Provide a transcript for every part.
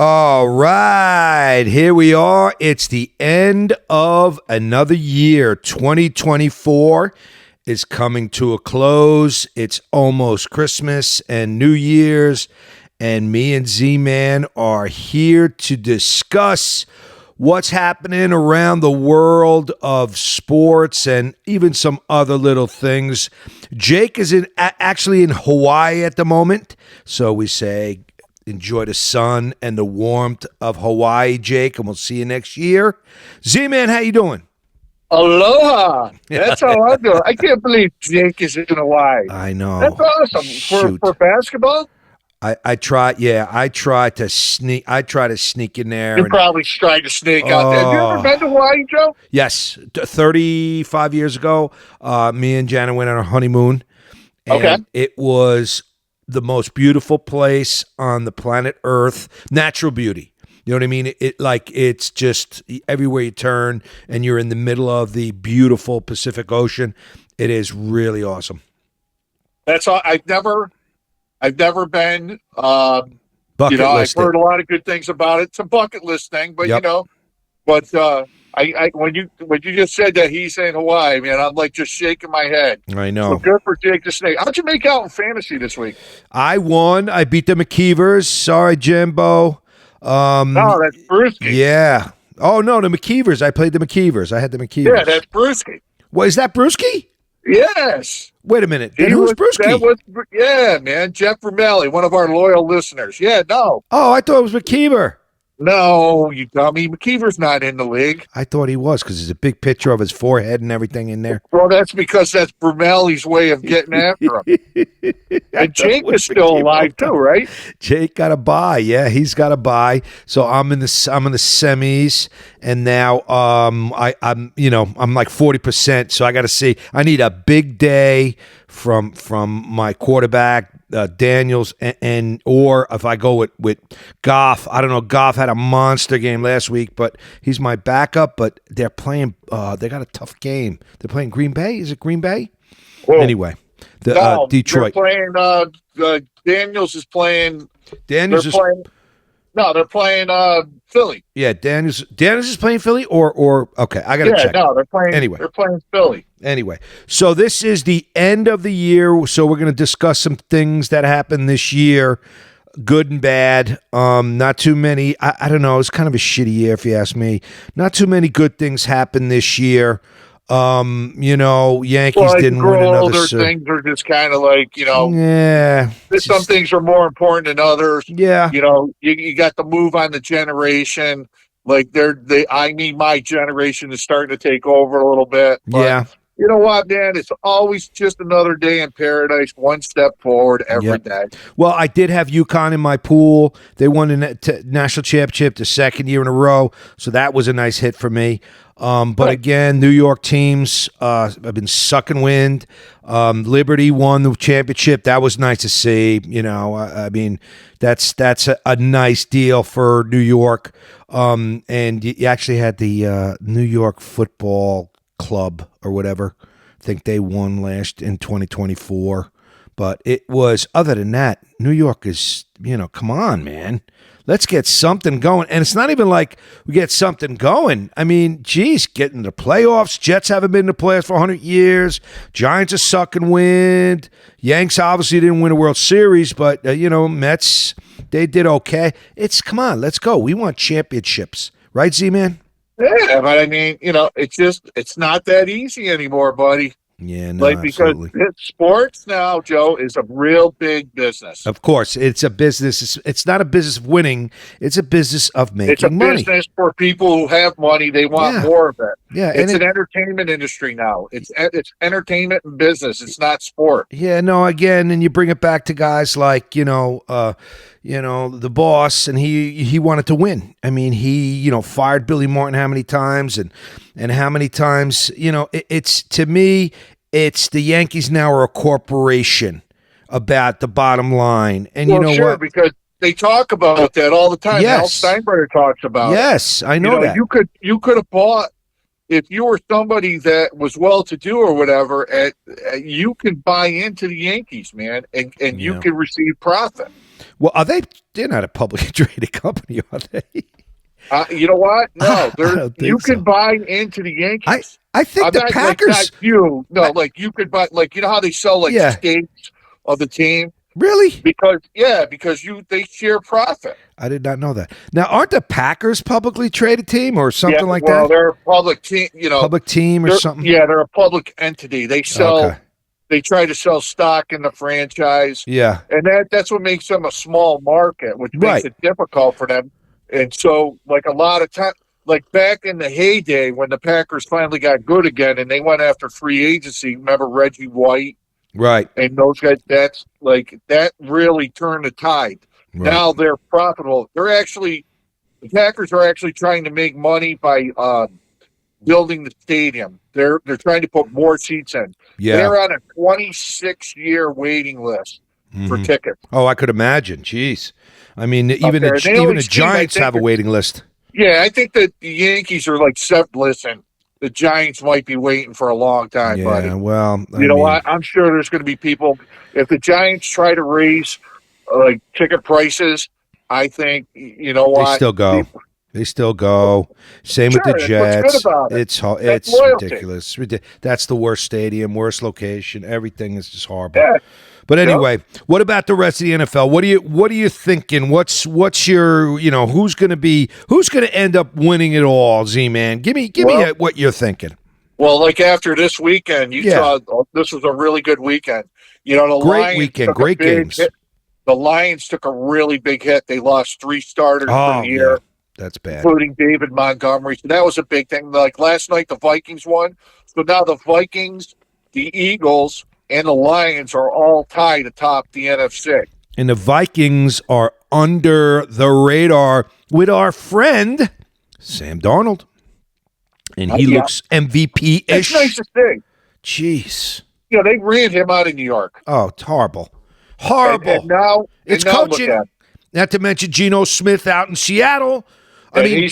All right, here we are. It's the end of another year. 2024 is coming to a close. It's almost Christmas and New Year's, and me and ZMan are here to discuss what's happening around the world of sports and even some other little things. Jake is actually in Hawaii at the moment, so we say enjoy the sun and the warmth of Hawaii, Jake, and we'll see you next year. Z-Man, how you doing? Aloha. That's how I do. I can't believe Jake is in Hawaii. I know. That's awesome. For basketball? I try to sneak in there. You probably tried to sneak out there. Have you ever been to Hawaii, Joe? Yes. 35 years ago, me and Jana went on a honeymoon. And it was the most beautiful place on the planet Earth. Natural beauty. You know what I mean? It's just everywhere you turn, and you're in the middle of the beautiful Pacific Ocean. It is really awesome. That's all. I've never been. Bucket I've heard a lot of good things about it. It's a bucket list thing, but when you just said that he's in Hawaii, man, I'm like just shaking my head. I know. So good for Jake the Snake. How'd you make out in fantasy this week? I won. I beat the McKeevers. Sorry, Jimbo. No, that's Brewski. Yeah. Oh no, the McKeevers. I played the McKeevers. I had the McKeevers. Yeah, that's Brewski. What is that, Brewski? Yes. Wait a minute. Who's Brewski? Yeah, man. Jeff Vermelli, one of our loyal listeners. Yeah, no. Oh, I thought it was McKeever. No, you dummy. McKeever's not in the league. I thought he was because there's a big picture of his forehead and everything in there. Well, that's because that's Vermelli's way of getting after him. And Jake is still alive too, right? Jake got a bye. Yeah, he's got a bye. So I'm in the semis, and now I'm like 40%. So I got to see. I need a big day from my quarterback. Daniels or if I go with Goff, I don't know. Goff had a monster game last week, but he's my backup. But they're playing. They got a tough game. They're playing Green Bay. Is it Green Bay? Well, anyway, Detroit. They're playing. Daniels is playing. Daniels is playing. No, they're playing Philly. Yeah, Daniels is playing Philly or okay, I gotta check. No, they're playing. Anyway, they're playing Philly. Anyway, so this is the end of the year, so we're going to discuss some things that happened this year, good and bad. Not too many. I don't know. It's kind of a shitty year, if you ask me. Not too many good things happened this year. Yankees didn't win another. Things are just kind of like, yeah. Some things are more important than others. Yeah. You got the move on the generation. Like I need my generation is starting to take over a little bit. But yeah. You know what, man? It's always just another day in paradise, one step forward every day. Well, I did have UConn in my pool. They won the national championship the second year in a row, so that was a nice hit for me. But again, New York teams have been sucking wind. Liberty won the championship. That was nice to see. I mean, that's a nice deal for New York. And you actually had the New York Football Club or whatever. I think they won last in 2024. But it was, other than that, New York is, come on, man. Let's get something going. And it's not even like we get something going. I mean, geez, getting the playoffs. Jets haven't been in the playoffs for 100 years. Giants are sucking wind. Yanks obviously didn't win a World Series, but, Mets, they did okay. Come on, let's go. We want championships. Right, Z-Man? Yeah, but I mean, it's not that easy anymore, buddy. Yeah, no, absolutely. Because sports now, Joe, is a real big business. Of course, it's a business. It's not a business of winning. It's a business of making money. It's a business for people who have money. They want more of it. Yeah, it's an entertainment industry now. It's entertainment and business. It's not sport. Yeah, no. Again, and you bring it back to guys like the boss, and he wanted to win. I mean, he fired Billy Martin how many times, and how many times it's, to me, it's the Yankees now are a corporation about the bottom line, and what? Because they talk about that all the time. Yes. Al Steinbrenner talks about. Yes, I know that. You could have bought. If you were somebody that was well-to-do or whatever, you can buy into the Yankees, man, and you can receive profit. Well, are they? They're not a publicly traded company, are they? You know what? No, I there. don't think You so. can buy into the Yankees. I think I'm the not like Packers. not you. No, I- like you could buy like you know how they sell like yeah, stakes of the team really? because they share profit. I did not know that. Now, aren't the Packers publicly traded team or Yeah, something like well, that? they're a public team. You know, Public team or something? they're a public entity. They Okay. sell. They try to sell stock in the franchise, Yeah. and that's what makes them a small market, which makes Right. it difficult for them. And so, like a lot of time, like back in the heyday when the Packers finally got good again, and they went after free agency. Remember Reggie White Right. and those guys? That really turned the tide. Right. Now they're profitable. The Packers are actually trying to make money by building the stadium. They're trying to put more seats in. Yeah. They're on a 26-year waiting list for tickets. Oh, I could imagine. Jeez. I mean, even there. They even only the seem, Giants I think, have a waiting list. Yeah, I think that the Yankees are like, listen, the Giants might be waiting for a long time, buddy. Yeah. Well, You know what? I'm sure there's going to be people. If the Giants try to raise like ticket prices, I think you know they what still go. They still go. Same with the Sure, that's Jets. what's good about it. It's loyalty. ridiculous. That's the worst stadium, worst location. Everything is just horrible. Yeah. But anyway, what about the rest of the NFL? What are you thinking? What's your who's going to end up winning it all? Z-Man, give me what you're thinking. Well, like after this weekend, you saw this was a really good weekend. You know, the Great Lions weekend, took great a big games. hit. The Lions took a really big hit. They lost 3 starters for the year. Yeah. That's bad. Including David Montgomery. So that was a big thing. Like last night, the Vikings won. So now the Vikings, the Eagles, and the Lions are all tied atop the NFC. And the Vikings are under the radar with our friend, Sam Darnold. And he looks MVP-ish. It's nice to see. Jeez. You know, they ran him out of New York. Oh, it's horrible. Horrible. And now it's now coaching. Not to mention Geno Smith out in Seattle. I mean,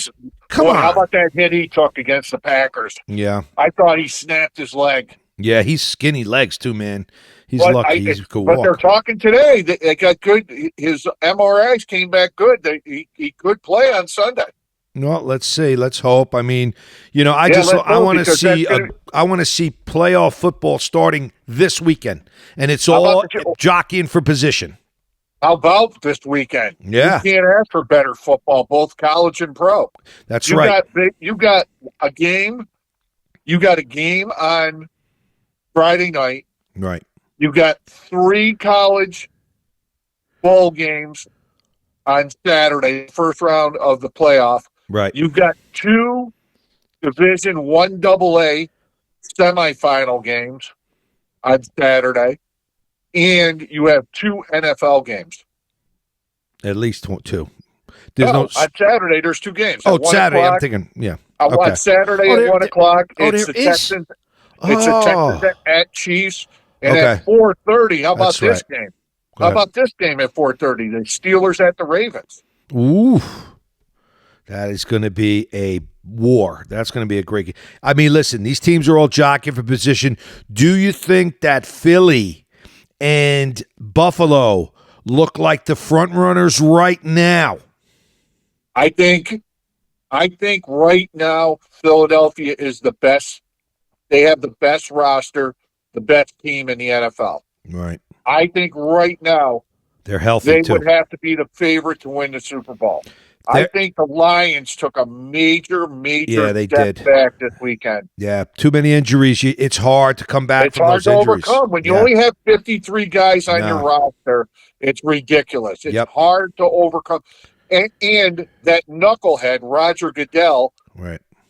come on. How about that hit he took against the Packers? Yeah. I thought he snapped his leg. Yeah, he's skinny legs too, man. He's lucky he could walk. But they're talking today. They got good. His MRIs came back good. He could play on Sunday. Well, let's see. Let's hope. I mean, I want to see playoff football starting this weekend, and it's all jockeying for position. How about this weekend? Yeah. You can't ask for better football, both college and pro. That's right. You got a game. You got a game on Friday night. Right. You got 3 college bowl games on Saturday, first round of the playoff. Right. You've got 2 Division 1 AA semifinal games on Saturday. And you have 2 NFL games. At least 2. On Saturday, there's 2 games. Oh, Saturday. I'm thinking, yeah. On Saturday at 1 o'clock, it's the Texans. It's the Texans at Chiefs. And at 4:30, how about this game? How about this game at 4:30? The Steelers at the Ravens. Ooh. That is going to be a war. That's going to be a great game. I mean, listen, these teams are all jockeying for position. Do you think that Philly and Buffalo look like the front runners right now? I think right now Philadelphia is the best. They have the best roster, the best team in the NFL. Right. I think right now they're healthy they too. would have to be the favorite to win the Super Bowl. I think the Lions took a major step back this weekend. Yeah, too many injuries. It's hard to come back from those injuries. It's hard to overcome. When you only have 53 guys on your roster, it's ridiculous. It's hard to overcome. And that knucklehead, Roger Goodell,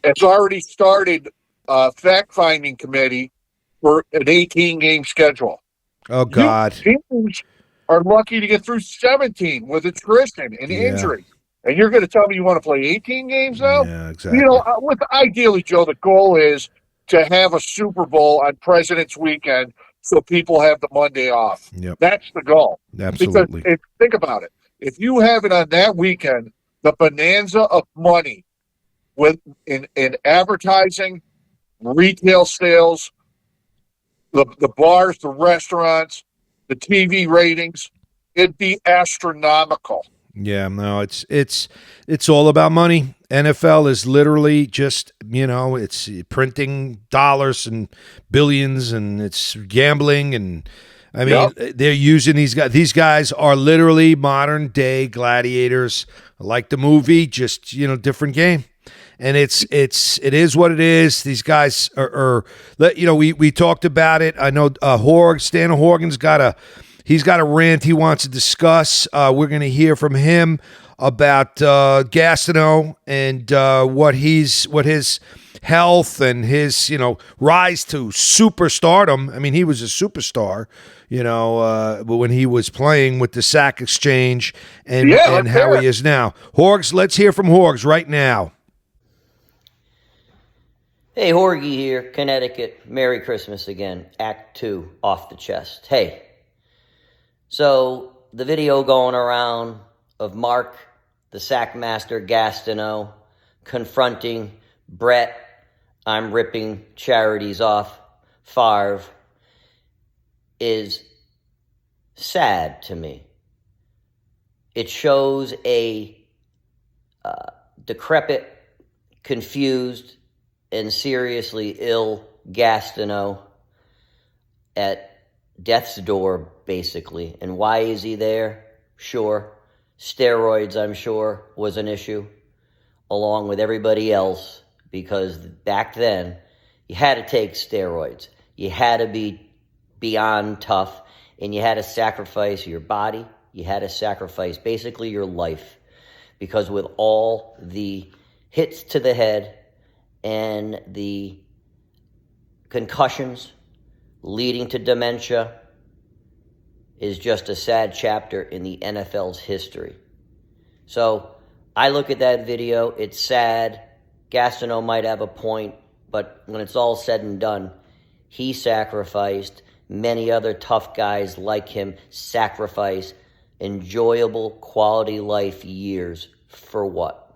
has already started a fact-finding committee for an 18-game schedule. Oh, God. Teams are lucky to get through 17 with attrition and injury. And you're going to tell me you want to play 18 games now? Yeah, exactly. You know, ideally, Joe, the goal is to have a Super Bowl on President's Weekend so people have the Monday off. Yep. That's the goal. Absolutely. Because think about it. If you have it on that weekend, the bonanza of money in advertising, retail sales, the bars, the restaurants, the TV ratings, it'd be astronomical. Yeah, no, it's all about money. NFL is literally just, it's printing dollars and billions, and it's gambling, and I mean, they're using these guys. These guys are literally modern day gladiators, like the movie, just different game. And it is what it is. These guys are we talked about it. I know Stan Horgan's got a rant he wants to discuss. We're going to hear from him about Gastineau and what his health and his rise to superstardom. I mean, he was a superstar, but when he was playing with the Sack Exchange and how he is now. Horgs, let's hear from Horgs right now. Hey, Horgy here, Connecticut. Merry Christmas again. Act 2, off the chest. Hey, so the video going around of Mark, the Sackmaster Gastineau, confronting Brett, I'm ripping charities off, Favre, is sad to me. It shows a decrepit, confused, and seriously ill Gastineau at death's door, basically. And why is he there? Sure. Steroids, I'm sure, was an issue, along with everybody else, because back then, you had to take steroids. You had to be beyond tough, and you had to sacrifice your body. You had to sacrifice basically your life, because with all the hits to the head and the concussions leading to dementia is just a sad chapter in the NFL's history. So I look at that video, it's sad. Gastineau might have a point, but when it's all said and done, he sacrificed, many other tough guys like him sacrificed enjoyable quality life years for what?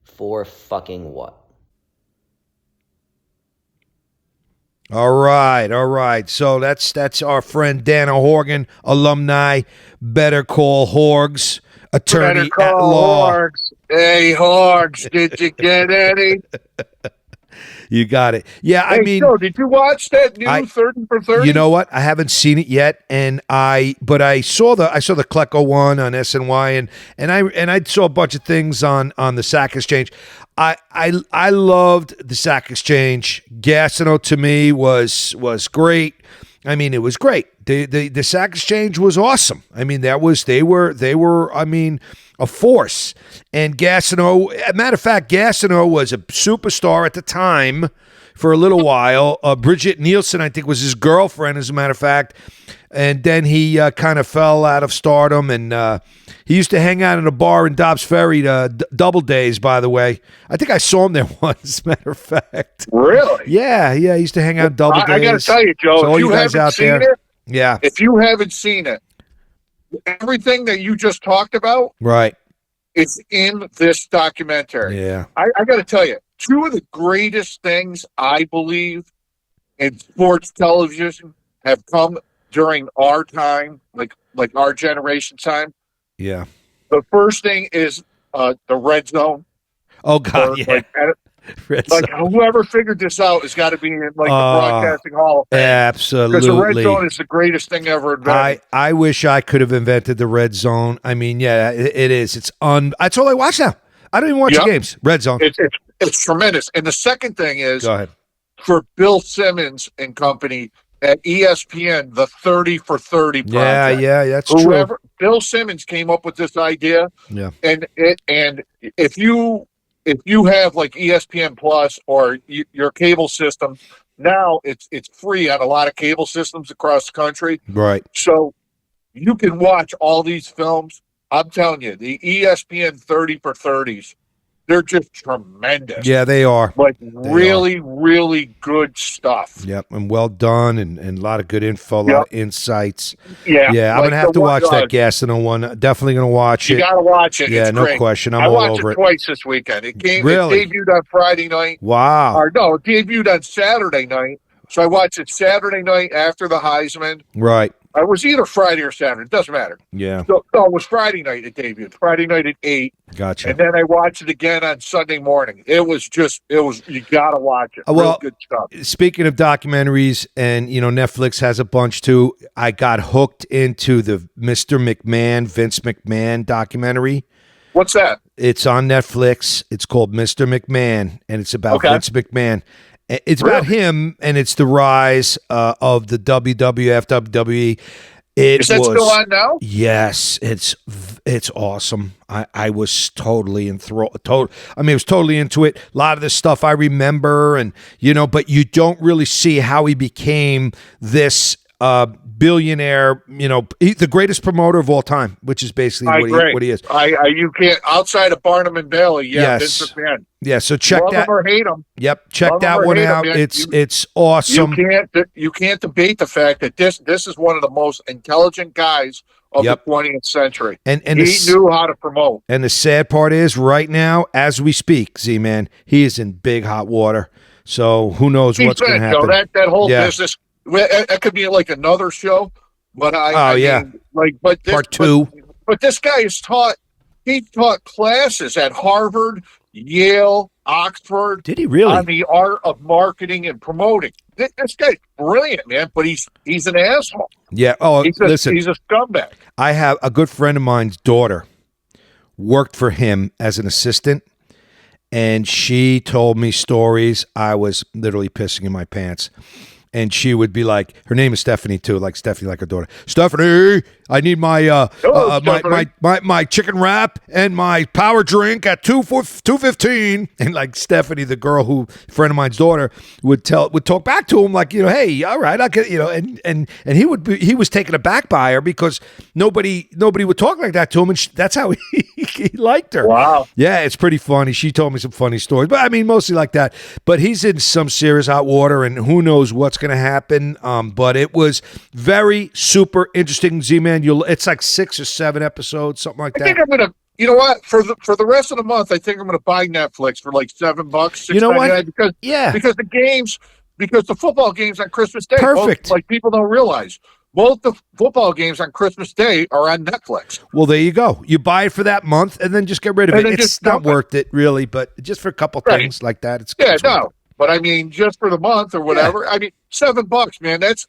For fucking what? All right. So that's our friend Dana Horgan, alumni. Better call Horgs, attorney at law. Horgs. Hey, Horgs, did you get any? You got it. Yeah, hey, I mean, Joe, did you watch that new 30 for 30? You know what? I haven't seen it yet, but I saw the Klecko one on SNY, and I saw a bunch of things on the Sack Exchange. I loved the Sack Exchange. Gastineau to me was great. I mean, it was great. The Sack Exchange was awesome. I mean, they were I mean, a force. And Gastineau, as a matter of fact, Gastineau was a superstar at the time for a little while. Bridget Nielsen, I think, was his girlfriend, as a matter of fact. And then he kind of fell out of stardom, and he used to hang out in a bar in Dobbs Ferry, Double Days, by the way. I think I saw him there once, as a matter of fact. Really? Yeah, he used to hang out in Double Days. I got to tell you, Joe, so if you haven't seen it, yeah. If you haven't seen it, everything that you just talked about, right, is in this documentary. Yeah. I got to tell you, two of the greatest things I believe in sports television have come during our time, like our generation time. Yeah. The first thing is the red zone. Oh God, yeah. Whoever figured this out has got to be in the Broadcasting Hall of Fame. Absolutely. Because the red zone is the greatest thing ever invented. I wish I could have invented the red zone. I mean, yeah, it is. That's all I watch now. I don't even watch the games. Red zone. It's tremendous. And the second thing is, go ahead, for Bill Simmons and company at ESPN, the 30 for 30 project. Yeah, that's true. Bill Simmons came up with this idea. Yeah. And if you have like ESPN Plus or your cable system, now it's free on a lot of cable systems across the country. Right. So you can watch all these films. I'm telling you, the ESPN 30 for 30s, they're just tremendous. Yeah, they are. Really good stuff. Yep, and well done, and a lot of good info, a lot of insights. Yeah. I'm going to have to watch that Gastineau one. Definitely going to watch it. You got to watch it. Yeah, it's no great. question. I all watched over it twice this weekend. It debuted on Friday night. Wow. Or no, it debuted on Saturday night. So I watched it Saturday night after the Heisman. Right. It was either Friday or Saturday. It doesn't matter. Yeah. So, no, it was Friday night it debuted. Friday night at 8. Gotcha. And then I watched it again on Sunday morning. It was you got to watch it. Real good stuff. Speaking of documentaries, and, Netflix has a bunch too, I got hooked into the Vince McMahon documentary. What's that? It's on Netflix. It's called Mr. McMahon, and it's about Vince McMahon. It's about him, and it's the rise of the WWF, WWE. Is that still on now? Yes, it's awesome. I was totally enthralled. I was totally into it. A lot of the stuff I remember, and but you don't really see how he became this billionaire. The greatest promoter of all time, which is basically what he is. You can't outside of Barnum and Bailey. Yeah, yes. Vince McMahon. Yeah, so check Love that. him or hate him. Yep, check that one out. It's awesome. You can't debate the fact that this is one of the most intelligent guys of the 20th century. And he knew how to promote. And the sad part is, right now, as we speak, Z-Man, he is in big hot water. So who knows what's going to happen? That whole business, it could be like another show. But part 2. But this guy is taught. He taught classes at Harvard, Yale, Oxford. Did he really? On the art of marketing and promoting. This guy's brilliant, man, but he's an asshole. Yeah. Listen. He's a scumbag. I have a good friend of mine's daughter worked for him as an assistant, and she told me stories. I was literally pissing in my pants. And she would be like, her name is Stephanie too, like Stephanie, like her daughter. Stephanie, I need my my chicken wrap and my power drink at 2:15. And like Stephanie, the girl who friend of mine's daughter would talk back to him like, hey, all right, I get, and he was taken aback by her because nobody would talk like that to him, and that's how he liked her. Wow. Yeah, it's pretty funny. She told me some funny stories, but mostly like that. But he's in some serious hot water, and who knows what's going to happen. But it was very super interesting, Z-Man. It's like 6 or 7 episodes, something like that. I think I'm gonna. You know what? For the rest of the month, I think I'm gonna buy Netflix for like $7. You know what? Because the football games on Christmas Day. Perfect. Like people don't realize. Both the football games on Christmas Day are on Netflix. Well, there you go. You buy it for that month and then just get rid of it. It's not worth it, really, but just for a couple things like that, it's no. But just for the month or whatever. Yeah. $7, man. That's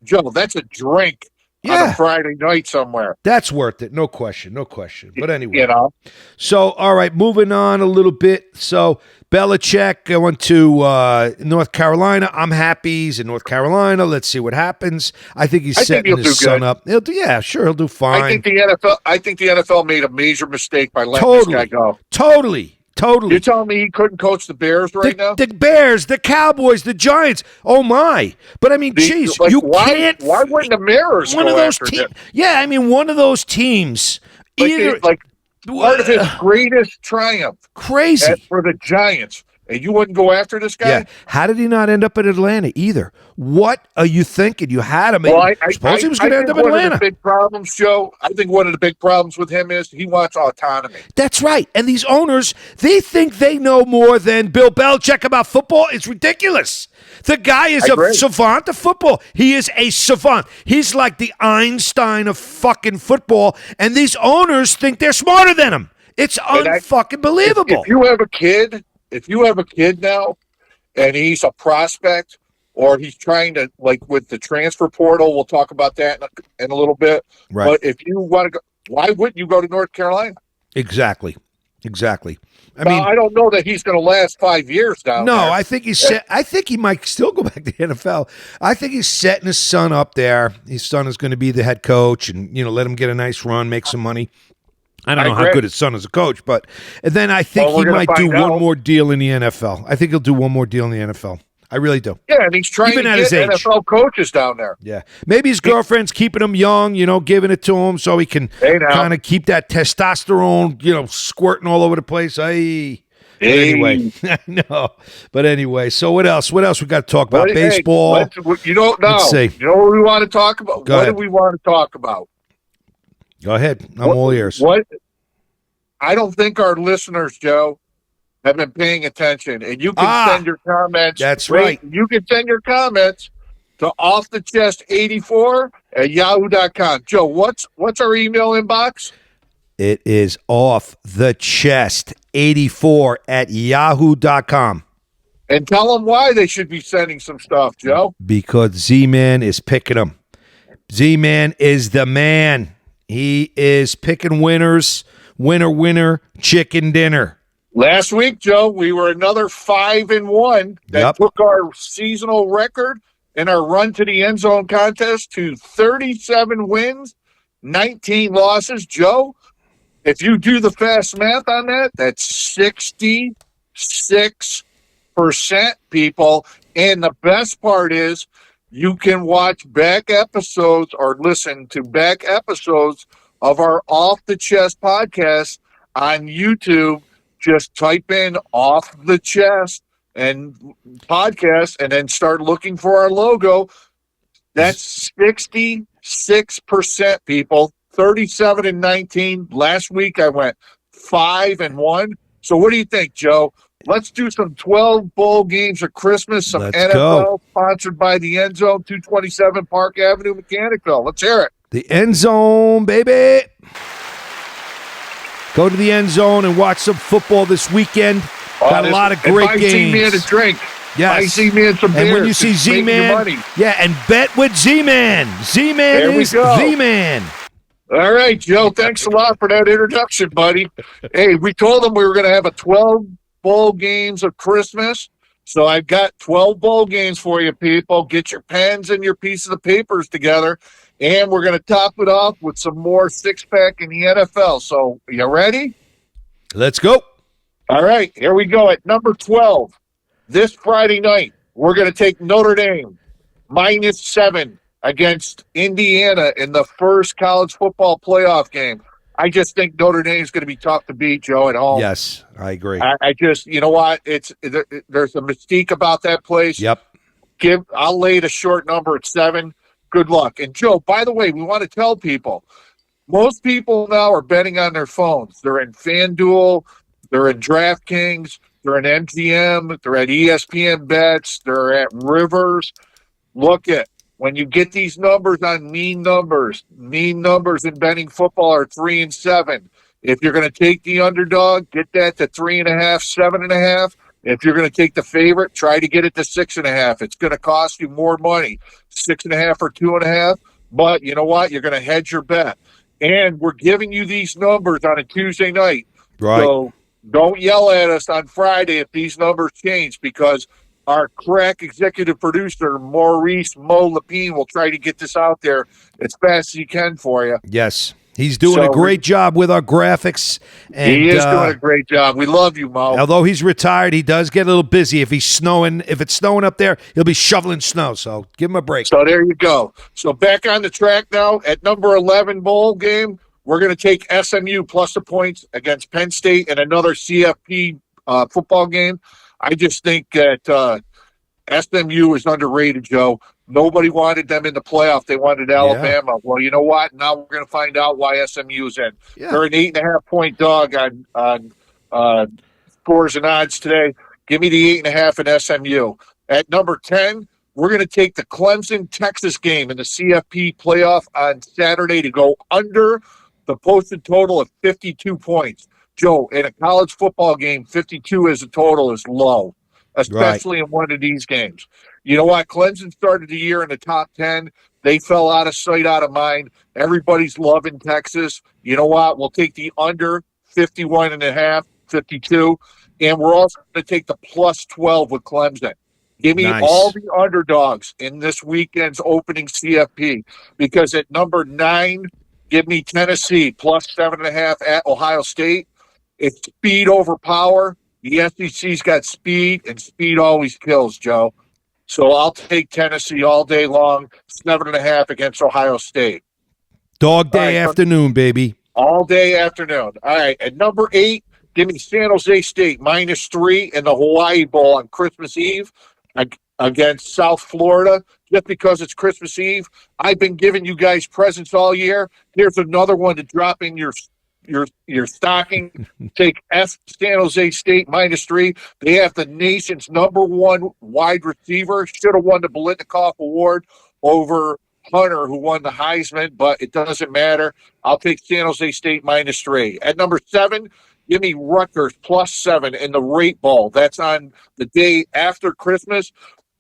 Joe. That's a drink on a Friday night somewhere. That's worth it. No question. But anyway, So, all right, moving on a little bit. So, Belichick went to North Carolina. I'm happy he's in North Carolina. Let's see what happens. I think he's setting his son up. He'll do fine. I think the NFL made a major mistake by letting this guy go. Totally. You're telling me he couldn't coach the Bears now? The Bears, the Cowboys, the Giants. Oh my! But geez, you can't. Why wouldn't the Mariners one go of those after him? Yeah, one of those teams. Part of his greatest triumph. Crazy for the Giants. And you wouldn't go after this guy? Yeah. How did he not end up in Atlanta either? What are you thinking? You had him. Well, I suppose he was going to end up in Atlanta. One of the big problems, Joe, I think one of the big problems with him is he wants autonomy. That's right. And these owners, they think they know more than Bill Belichick about football. It's ridiculous. The guy is a savant of football. He is a savant. He's like the Einstein of fucking football. And these owners think they're smarter than him. It's unfucking believable. If you have a kid now and he's a prospect or he's trying to, like with the transfer portal, we'll talk about that in a little bit. Right. But if you want to go, why wouldn't you go to North Carolina? Exactly. I don't know that he's going to last 5 years down there. No, I think he's set. I think he might still go back to the NFL. I think he's setting his son up there. His son is going to be the head coach and, let him get a nice run, make some money. I don't know how good his son is a coach, but and then I think he might do one more deal in the NFL. I think he'll do one more deal in the NFL. I really do. Yeah, and he's trying to get NFL coaches down there. Yeah. Maybe his girlfriend's keeping him young, giving it to him so he can kind of keep that testosterone, squirting all over the place. Hey. Anyway, no. But anyway, so what else? What else we got to talk about? Baseball. Let's see. You know what we want to talk about? What do we want to talk about? Go ahead. I'm all ears. I don't think our listeners, Joe, have been paying attention. And you can send your comments. That's right. You can send your comments to offthechest84@yahoo.com. Joe, what's our email inbox? It is offthechest84@yahoo.com. And tell them why they should be sending some stuff, Joe. Because ZMan is picking them. ZMan is the man. He is picking winners. Winner, winner, chicken dinner. Last week, Joe, we were another 5-1 that took our seasonal record and our run to the end zone contest to 37 wins, 19 losses. Joe, if you do the fast math on that, that's 66%, people. And the best part is you can watch back episodes or listen to back episodes of our Off the Chest podcast on YouTube. Just type in Off the Chest and podcast and then start looking for our logo. That's 66%, people. 37-19. Last week I went 5-1. So what do you think, Joe? Let's do some 12 bowl games of Christmas, some NFL sponsored by the End Zone, 227 Park Avenue, Mechanicville. Let's hear it. The End Zone, baby. Go to the End Zone and watch some football this weekend. Got a lot of great games. ZMan a drink. Yes. I see man some beers. And when you see ZMan, and bet with ZMan. ZMan is the man. All right, Joe, thanks a lot for that introduction, buddy. Hey, we told them we were going to have a 12 bowl games of Christmas. So I've got 12 bowl games for you, people. Get your pens and your pieces of papers together, and we're going to top it off with some more six-pack in the NFL. So you ready? Let's go. All right, here we go at number 12. This Friday night, we're going to take Notre Dame -7 against Indiana in the first college football playoff game. I just think Notre Dame is going to be tough to beat, Joe, at home. Yes, I agree. I just, you know what? There's a mystique about that place. Yep. I'll lay the short number at 7. Good luck. And Joe, by the way, we want to tell people, most people now are betting on their phones. They're in FanDuel, they're in DraftKings, they're in MGM, they're at ESPN Bets, they're at Rivers. Look at. When you get these numbers on mean numbers in betting football are 3 and 7. If you're going to take the underdog, get that to 3.5, 7.5. If you're going to take the favorite, try to get it to 6.5. It's going to cost you more money, 6.5 or 2.5. But you know what? You're going to hedge your bet. And we're giving you these numbers on a Tuesday night. Right. So don't yell at us on Friday if these numbers change, because our crack executive producer, Maurice Mo Lapine, will try to get this out there as fast as he can for you. Yes. He's doing a great job with our graphics. And, he is doing a great job. We love you, Mo. Although he's retired, he does get a little busy. If it's snowing up there, he'll be shoveling snow. So give him a break. So there you go. So back on the track now at number 11 bowl game, we're going to take SMU plus the points against Penn State and another CFP football game. I just think that SMU is underrated, Joe. Nobody wanted them in the playoff. They wanted Alabama. Yeah. Well, you know what? Now we're going to find out why SMU is in. Yeah. They're an 8.5-point dog on scores and odds today. Give me the 8.5 in SMU. At number 10, we're going to take the Clemson-Texas game in the CFP playoff on Saturday to go under the posted total of 52 points. Joe, in a college football game, 52 as a total is low, especially in one of these games. You know what? Clemson started the year in the top 10. They fell out of sight, out of mind. Everybody's loving Texas. You know what? We'll take the under 51.5, 52. And we're also going to take the plus 12 with Clemson. Give me all the underdogs in this weekend's opening CFP. Because at number 9, give me Tennessee plus 7.5 at Ohio State. It's speed over power. The SEC's got speed, and speed always kills, Joe. So I'll take Tennessee all day long, 7.5 against Ohio State. Dog day afternoon, baby. All day afternoon. All right, at number 8, give me San Jose State -3 in the Hawaii Bowl on Christmas Eve against South Florida. Just because it's Christmas Eve, I've been giving you guys presents all year. Here's another one to drop in your your stocking. Take San Jose State -3. They have the nation's #1 wide receiver. Should have won the Biletnikoff Award over Hunter, who won the Heisman, but it doesn't matter. I'll take San Jose State -3. At number 7, give me Rutgers +7 in the rate ball. That's on the day after Christmas.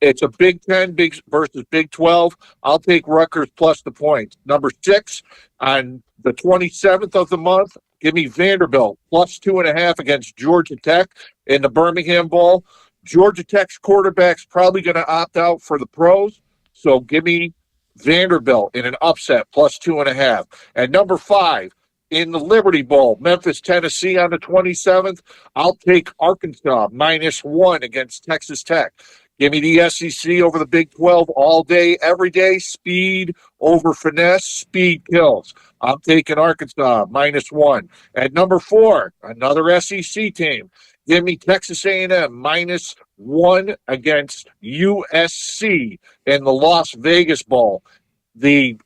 It's a Big 10 versus Big 12. I'll take Rutgers plus the points. Number 6, on the 27th of the month, give me Vanderbilt +2.5 against Georgia Tech in the Birmingham Bowl. Georgia Tech's quarterback's probably going to opt out for the pros, so give me Vanderbilt in an upset +2.5. At number 5, in the Liberty Bowl, Memphis, Tennessee on the 27th, I'll take Arkansas -1 against Texas Tech. Give me the SEC over the Big 12 all day, every day. Speed over finesse. Speed kills. I'm taking Arkansas -1. At number 4, another SEC team. Give me Texas A&M -1 against USC in the Las Vegas Bowl. The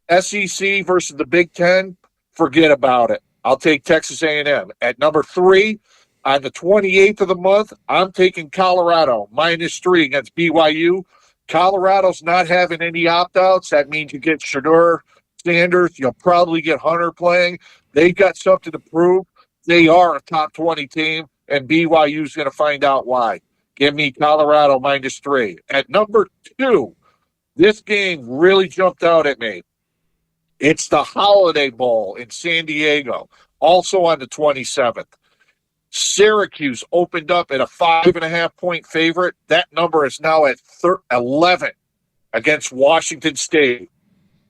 SEC versus the Big 10, forget about it. I'll take Texas A&M. At number 3, on the 28th of the month, I'm taking Colorado -3 against BYU. Colorado's not having any opt-outs. That means you get Shedeur Sanders. You'll probably get Hunter playing. They got something to prove. They are a top 20 team, and BYU's going to find out why. Give me Colorado -3. At number 2, this game really jumped out at me. It's the Holiday Bowl in San Diego, also on the 27th. Syracuse opened up at a 5.5-point favorite. That number is now at 11 against Washington State.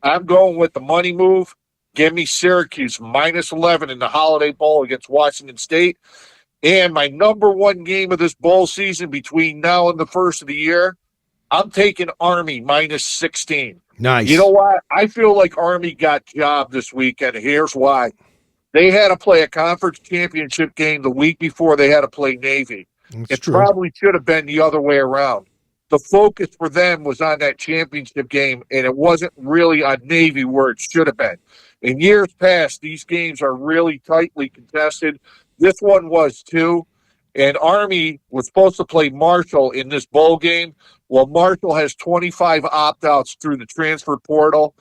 I'm going with the money move. Give me Syracuse -11 in the Holiday Bowl against Washington State. And my number 1 game of this bowl season between now and the first of the year, I'm taking Army -16. Nice. You know what? I feel like Army got jobbed this weekend. Here's why. They had to play a conference championship game the week before they had to play Navy. It probably should have been the other way around. The focus for them was on that championship game, and it wasn't really on Navy where it should have been. In years past, these games are really tightly contested. This one was too. And Army was supposed to play Marshall in this bowl game. Well, Marshall has 25 opt-outs through the transfer portal,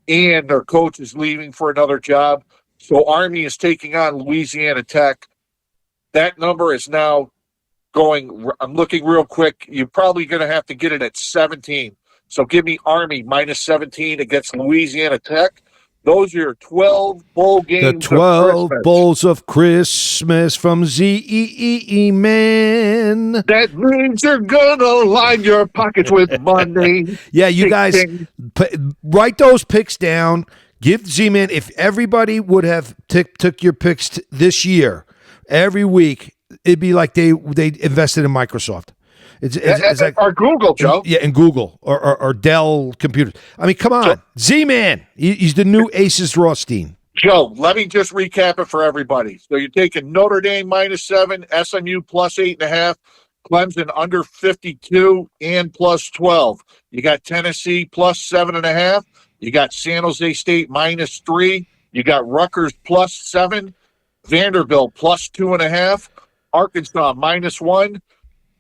and their coach is leaving for another job. So Army is taking on Louisiana Tech. That number is now going, I'm looking real quick, you're probably going to have to get it at 17. So give me Army -17 against Louisiana Tech. Those are your 12 bowl games. The 12 bowls of Christmas from ZMan. That means you're going to line your pockets with money. Yeah, you guys, write those picks down. Give Z-Man, if everybody would have took your picks this year, every week, it'd be like they invested in Microsoft. It's like, or Google, Joe. Yeah, and Google or Dell computers. I mean, come on. Z-Man, he's the new Aces Rothstein. Joe, let me just recap it for everybody. So you're taking Notre Dame -7, SMU +8.5, Clemson under 52 and +12. You got Tennessee +7.5. You got San Jose State -3. You got Rutgers +7. Vanderbilt +2.5. Arkansas -1.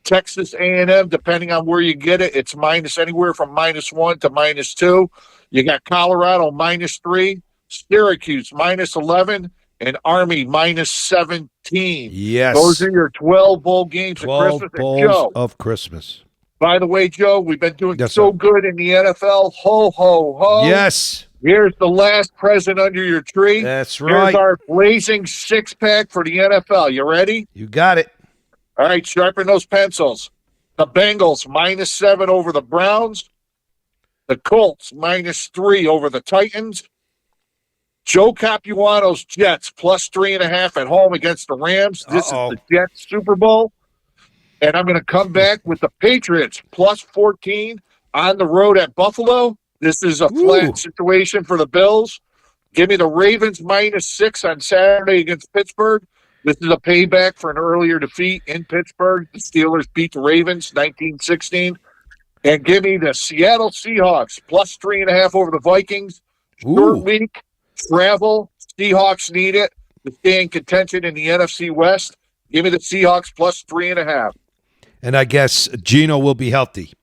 Texas A&M, depending on where you get it, it's minus anywhere from -1 to -2. You got Colorado -3. Syracuse -11. And Army -17. Yes. Those are your 12 bowl games 12 of Christmas. bowls of Christmas. By the way, Joe, we've been doing good in the NFL. Ho, ho, ho. Yes. Here's the last present under your tree. That's right. Here's our blazing six-pack for the NFL. You ready? You got it. All right, sharpen those pencils. The Bengals -7 over the Browns. The Colts -3 over the Titans. Joe Capuano's Jets +3.5 at home against the Rams. This is the Jets Super Bowl. And I'm going to come back with the Patriots +14 on the road at Buffalo. This is a flat situation for the Bills. Give me the Ravens -6 on Saturday against Pittsburgh. This is a payback for an earlier defeat in Pittsburgh. The Steelers beat the Ravens 19-16. And give me the Seattle Seahawks +3.5 over the Vikings. Short week, travel. Seahawks need it. to stay in contention in the NFC West. Give me the Seahawks plus 3.5. And I guess Geno will be healthy.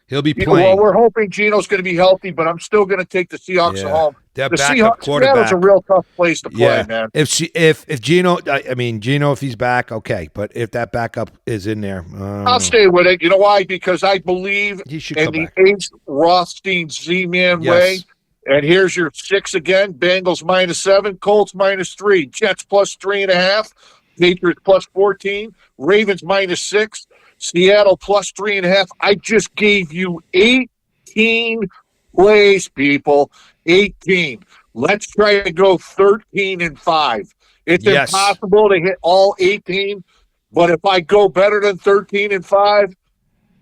He'll be playing. Well, we're hoping Geno's going to be healthy, but I'm still going to take the Seahawks at home. Their the backup Seahawks, quarterback. Seattle's a real tough place to play, man. If Geno, Geno, if he's back, okay. But if that backup is in there, I'll stay with it. You know why? Because I believe in the Ace Rothstein Z-Man way. And here's your 6 again. Bengals -7, Colts -3, Jets plus 3.5, Patriots plus 14, Ravens -6, Seattle plus 3.5. I just gave you 18 plays, people. 18. Let's try to go 13-5. It's impossible to hit all 18, but if I go better than 13-5,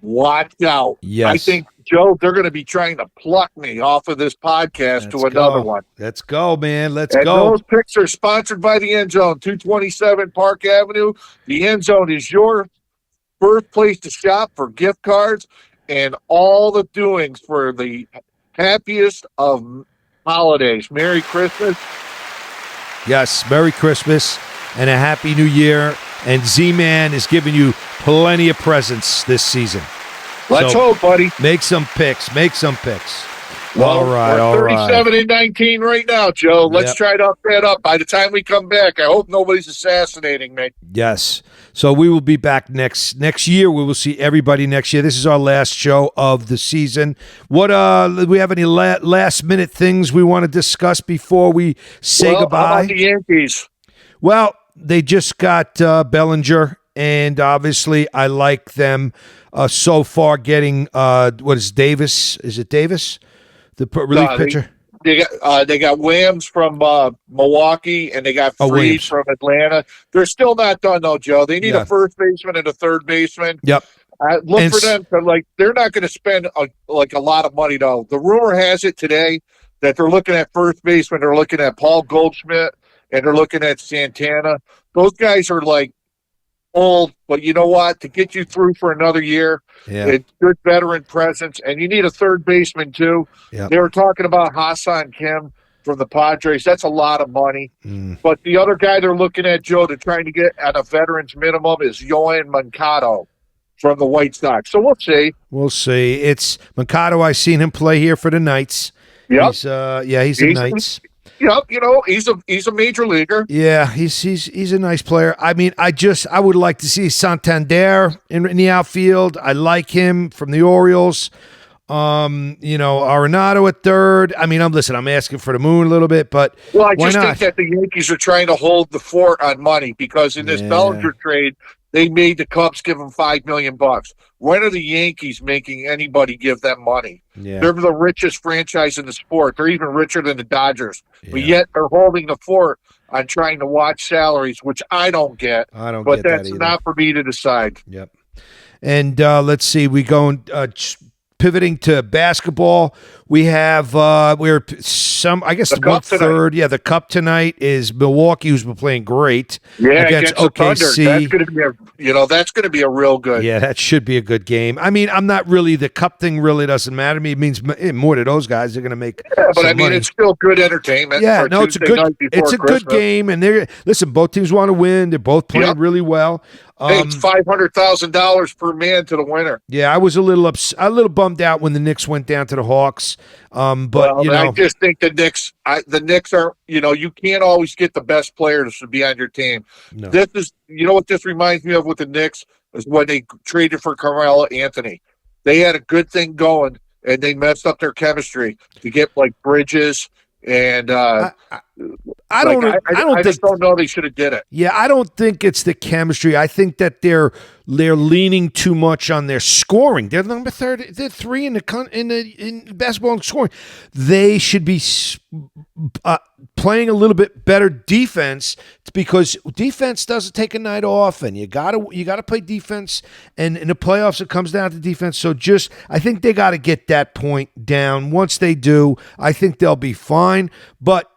watch out. Yes. I think, Joe, they're going to be trying to pluck me off of this podcast to another one. Let's go, man. Let's go. Those picks are sponsored by the End Zone, 227 Park Avenue. The End Zone is your first place to shop for gift cards and all the doings for the happiest of holidays. Merry Christmas. Yes, Merry Christmas and a Happy New Year. And Z-Man is giving you plenty of presents this season. Let's hope, buddy. Make some picks. Well, all right, we're 37-19 right now, Joe. Let's try to up that up. By the time we come back, I hope nobody's assassinating me. Yes. So we will be back next year. We will see everybody next year. This is our last show of the season. What do we have any last minute things we want to discuss before we say goodbye? How about the Yankees? Well, they just got Bellinger, and obviously I like them so far getting what is Davis? Is it Davis? The relief pitcher? They got Williams from Milwaukee, and they got Freed from Atlanta. They're still not done, though, Joe. They need a first baseman and a third baseman. Yep. Look for them to, they're not going to spend a lot of money, though. The rumor has it today that they're looking at first baseman. They're looking at Paul Goldschmidt, and they're looking at Santana. Those guys are old, but you know what? To get you through for another year, it's good veteran presence, and you need a third baseman too. Yep. They were talking about Hassan Kim from the Padres. That's a lot of money. But the other guy they're looking at, Joe, to trying to get at a veteran's minimum is Yoan Moncada from the White Sox. So we'll see. We'll see. It's Moncada. I've seen him play here for the Knights. Yep. He's the Knights. Yep, he's a major leaguer. Yeah, he's a nice player. I mean, I would like to see Santander in the outfield. I like him from the Orioles. Arenado at third. I mean, I'm asking for the moon a little bit, but I just think that the Yankees are trying to hold the fort on money because in this Bellinger trade, they made the Cubs give them $5 million. When are the Yankees making anybody give them money? Yeah. They're the richest franchise in the sport. They're even richer than the Dodgers. But yet they're holding the fort on trying to watch salaries, which I don't get. But that's not for me to decide. Yep. And let's see. We go pivoting to basketball. We have I guess the 1/3. Yeah, the Cup tonight is Milwaukee, who's been playing great against OKC. That's going to be a real good. Yeah, that should be a good game. I mean, I'm not really, the Cup thing really doesn't matter to me. It means more to those guys. They're going to make money. It's still good entertainment. Yeah, no, it's a good game, and both teams want to win. They're both playing really well. It's $500,000 per man to the winner. Yeah, I was a little bummed out when the Knicks went down to the Hawks. I just think the Knicks are, you can't always get the best players to be on your team. No. This is, what this reminds me of with the Knicks is when they traded for Carmelo Anthony. They had a good thing going, and they messed up their chemistry to get Bridges and I just don't know they should have did it. Yeah, I don't think it's the chemistry. I think that they're leaning too much on their scoring. They're number 3. They're 3 in basketball and scoring. They should be playing a little bit better defense because defense doesn't take a night off, and you gotta play defense. And in the playoffs, it comes down to defense. So I think they got to get that point down. Once they do, I think they'll be fine. But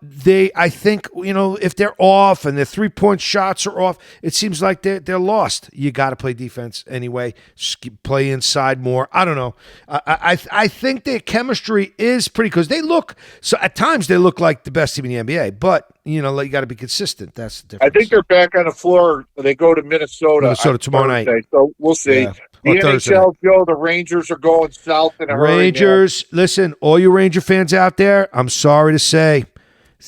I think if they're off and their 3-point shots are off, it seems like they're lost. You got to play defense anyway. Play inside more. I don't know. I think their chemistry is pretty, because at times they look like the best team in the NBA. But, you got to be consistent. That's the difference. I think they're back on the floor. They go to Minnesota tomorrow night. So we'll see. Yeah. The NHL, Joe, the Rangers are going south in a hurry. Rangers, listen, all you Ranger fans out there, I'm sorry to say,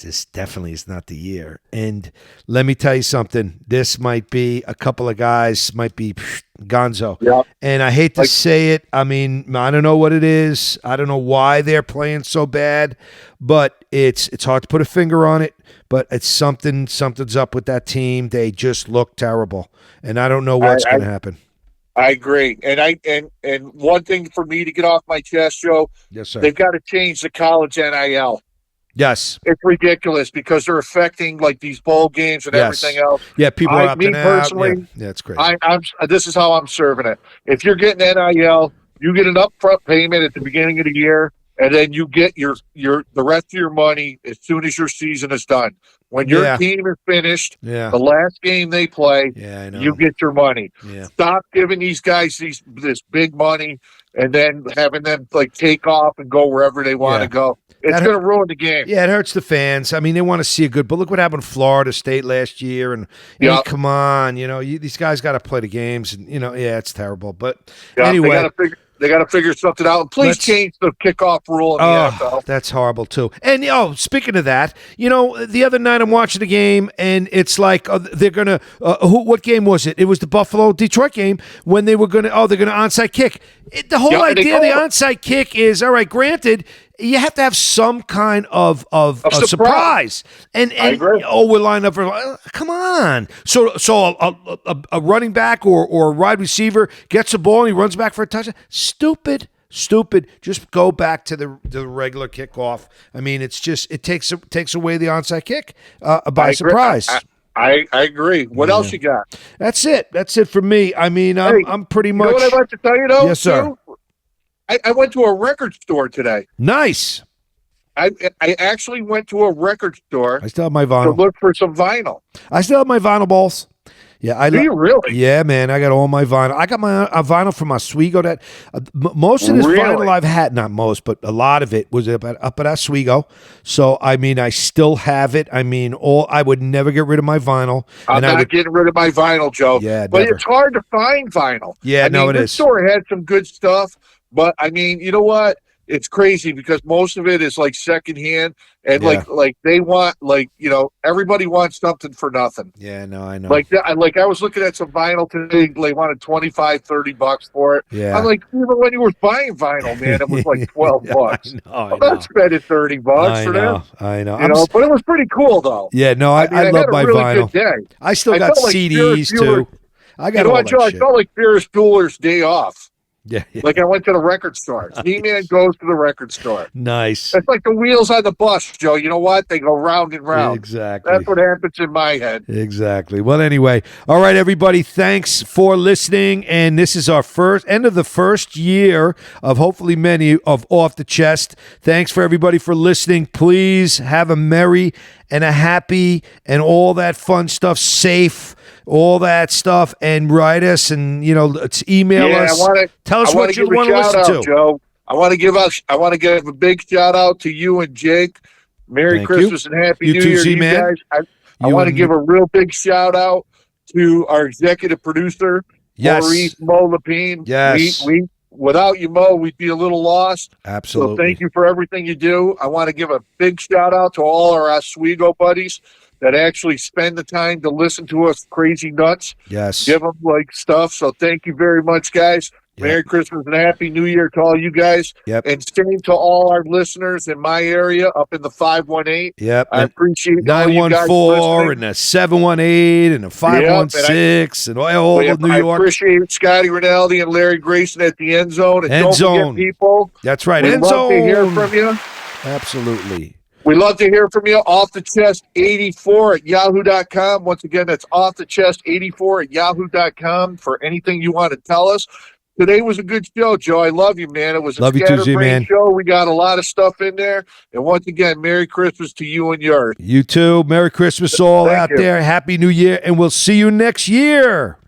this definitely is not the year. And let me tell you something. This might be a couple of guys, might be gonzo. Yeah. And I hate to say it. I mean, I don't know what it is. I don't know why they're playing so bad, but it's hard to put a finger on it. But it's something's up with that team. They just look terrible. And I don't know what's going to happen. I agree. And one thing for me to get off my chest, Joe, yes, sir. They've got to change the college NIL. Yes. It's ridiculous because they're affecting like these bowl games and everything else. Yeah, people are opting out. Personally, yeah, it's great. This is how I'm serving it. If you're getting NIL, you get an upfront payment at the beginning of the year, and then you get the rest of your money as soon as your season is done. When your team is finished, the last game they play, you get your money. Yeah. Stop giving these guys this big money and then having them like take off and go wherever they want to go. It's going to ruin the game. Yeah, it hurts the fans. I mean, they want to see a good, but look what happened in Florida State last year. And come on, these guys got to play the games. And, it's terrible. But anyway. They got to figure something out. And please change the kickoff rule in the NFL. That's horrible, too. And, speaking of that, the other night I'm watching the game, and it's like they're going to what game was it? It was the Buffalo-Detroit game when they were going to they're going to onside kick. The whole idea of the onside kick is, all right, granted, you have to have some kind of surprise. And we're lined up for come on. So a running back or a wide receiver gets the ball and he runs back for a touchdown. Stupid. Just go back to the regular kickoff. I mean, it's just it takes away the onside kick by surprise. I agree. What else you got? That's it. That's it for me. I mean, I'm pretty much. You know what I'd like to tell you though? Yes, sir. I went to a record store today. Nice. I actually went to a record store. I still have my vinyl. To look for some vinyl. I still have my vinyl balls. Yeah, Do you really? Yeah, man. I got all my vinyl. I got my vinyl from Oswego. That most of this vinyl I've had, not most, but a lot of it was up at Oswego. So I mean, I still have it. I mean, I would never get rid of my vinyl. I'm not getting rid of my vinyl, Joe. Yeah, but it's hard to find vinyl. Yeah, it this is. Store had some good stuff, but I mean, you know what? It's crazy because most of it is like secondhand, and like they want everybody wants something for nothing. Yeah, no, I know. Like I was looking at some vinyl today. They wanted $25-$30 for it. Yeah, I'm like, even when you were buying vinyl, man, it was like $12. I'm not spending $30 for that. I know. But it was pretty cool though. Yeah, no, I love my really vinyl. Good day. I still got CDs too. I got all that shit. I felt like Ferris Bueller's Day Off. Yeah. Like I went to the record store. ZMan goes to the record store. Nice. It's like the wheels on the bus, Joe. You know what? They go round and round. Exactly. That's what happens in my head. Exactly. Well, anyway. All right, everybody. Thanks for listening. And this is our end of the first year of hopefully many of Off the Chest. Thanks for everybody for listening. Please have a merry and a happy and all that fun stuff, safe, all that stuff, and write us and email us. Tell us what you want to listen to. Joe. I want to give a big shout out to you and Jake. Merry Christmas and Happy New Year to you guys. I want to give a real big shout out to our executive producer, Maurice Mo Lapine. Yes. Without you, Mo, we'd be a little lost. Absolutely. So thank you for everything you do. I want to give a big shout out to all our Oswego buddies that actually spend the time to listen to us crazy nuts. Yes. Give them stuff. So thank you very much, guys. Yep. Merry Christmas and Happy New Year to all you guys. Yep. And same to all our listeners in my area up in the 518. Yep. I appreciate 914 and a 718 and a 516 and all of New York. I appreciate Scotty Rinaldi and Larry Grayson at the End Zone. And don't forget, people. That's right. End Zone. We love to hear from you. Absolutely. We love to hear from you. Off the Chest 84 at yahoo.com. Once again, that's Off the Chest 84 at yahoo.com for anything you want to tell us. Today was a good show, Joe. I love you, man. It was a scatterbrain show. We got a lot of stuff in there. And once again, Merry Christmas to you and yours. You too. Merry Christmas all out there. Happy New Year. And we'll see you next year.